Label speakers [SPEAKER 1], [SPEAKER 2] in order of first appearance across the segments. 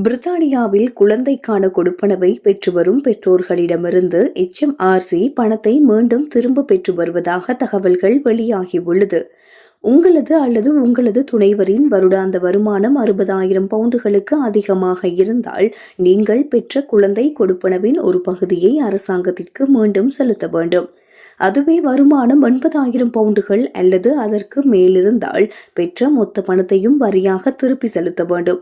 [SPEAKER 1] பிரித்தானியாவில் குழந்தைக்கான கொடுப்பனவை பெற்று வரும் பெற்றோர்களிடமிருந்து HMRC பணத்தை மீண்டும் திரும்ப பெற்று வருவதாக தகவல்கள் வெளியாகியுள்ளது. உங்களது அல்லது உங்களது துணைவரின் வருடாந்த வருமானம் 60,000 பவுண்டுகளுக்கு அதிகமாக இருந்தால் நீங்கள் பெற்ற குழந்தை கொடுப்பனவின் ஒரு பகுதியை அரசாங்கத்திற்கு மீண்டும் செலுத்த வேண்டும். அதுவே வருமானம் 80,000 பவுண்டுகள் அல்லது அதற்கு மேலிருந்தால் பெற்ற மொத்த பணத்தையும் வரியாக திருப்பி செலுத்த வேண்டும்.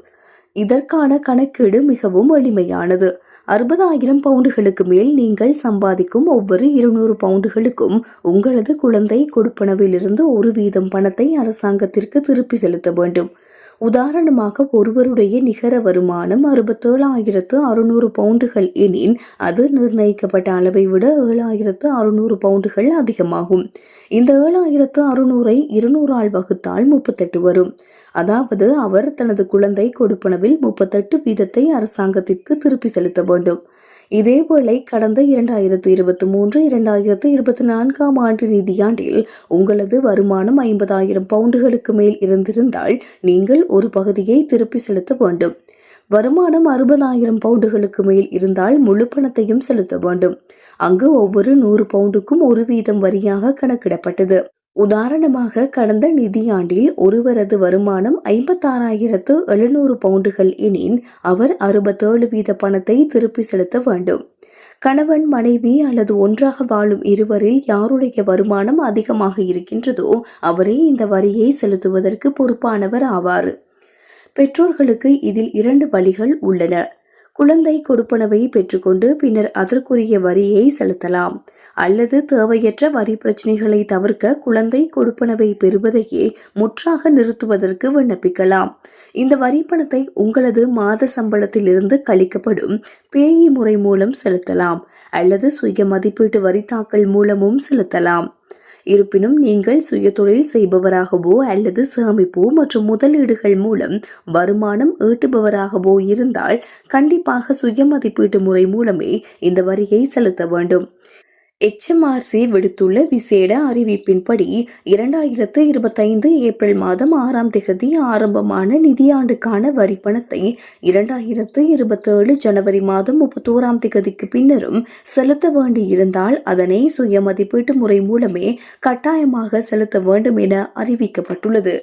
[SPEAKER 1] இதற்கான கணக்கீடு மிகவும் எளிமையானது. 60,000 பவுண்டுகளுக்கு மேல் நீங்கள் சம்பாதிக்கும் ஒவ்வொரு 200 பவுண்டுகளுக்கும் உங்களது குழந்தை கொடுப்பனவிலிருந்து 1% பணத்தை அரசாங்கத்திற்கு திருப்பி செலுத்த வேண்டும். உதாரணமாக, ஒருவருடைய நிகர வருமானம் 67,600 பவுண்டுகள் எனின் அது நிர்ணயிக்கப்பட்ட அளவை விட 7,600 பவுண்டுகள் அதிகமாகும். இந்த 7,600ஐ 200ஆல் வகுத்தால் 38 வரும். அதாவது அவர் தனது குழந்தை கொடுப்பனவில் 38% அரசாங்கத்திற்கு திருப்பி செலுத்த வேண்டும். இதேவேளை கடந்த 2023-2024 ஆண்டு நிதியாண்டில் உங்களது வருமானம் 50,000 பவுண்டுகளுக்கு மேல் இருந்திருந்தால் நீங்கள் ஒரு பகுதியை திருப்பி செலுத்த வேண்டும். வருமானம் 60,000 பவுண்டுகளுக்கு மேல் இருந்தால் முழு பணத்தையும் செலுத்த வேண்டும். அங்கு ஒவ்வொரு 100 பவுண்டுக்கும் 1% வரியாக கணக்கிடப்பட்டது. உதாரணமாக, கடந்த நிதியாண்டில் ஒருவரது வருமானம் 56,700 பவுண்டுகள் எனின் அவர் 67% பணத்தை திருப்பி செலுத்த வேண்டும். கணவன், மனைவி அல்லது ஒன்றாக வாழும் இருவரில் யாருடைய வருமானம் அதிகமாக இருக்கின்றதோ அவரே இந்த வரியை செலுத்துவதற்கு பொறுப்பானவர் ஆவார். பெற்றோர்களுக்கு இதில் 2 வழிகள் உள்ளன. குழந்தை கொடுப்பனவை பெற்றுக்கொண்டு பின்னர் அதற்குரிய வரியை செலுத்தலாம். அல்லது தேவையற்ற வரி பிரச்சினைகளை தவிர்க்க குழந்தை கொடுப்பனவை பெறுவதையே முற்றாக நிறுத்துவதற்கு விண்ணப்பிக்கலாம். இந்த வரி பணத்தை உங்களது மாத சம்பளத்திலிருந்து கழிக்கப்படும் பேயி முறை மூலம் செலுத்தலாம் அல்லது சுய மதிப்பீட்டு வரி தாக்கல் மூலமும் செலுத்தலாம். இருப்பினும் நீங்கள் சுய தொழில் செய்பவராகவோ அல்லது சேமிப்பு மற்றும் முதலீடுகள் மூலம் வருமானம் ஈட்டுபவராகவோ இருந்தால் கண்டிப்பாக சுய மதிப்பீட்டு முறை மூலமே இந்த வரியை செலுத்த வேண்டும். HMRC விடுத்துள்ள விசேட அறிவிப்பின்படி 2025 ஏப்ரல் மாதம் 6ஆம் தேதி ஆரம்பமான நிதியாண்டுக்கான வரி பணத்தை 2027 ஜனவரி மாதம் 31ஆம் தேதிக்கு பின்னரும் செலுத்த வேண்டியிருந்தால் அதனை சுய மதிப்பீட்டு முறை மூலமே கட்டாயமாக செலுத்த வேண்டும் என அறிவிக்கப்பட்டுள்ளது.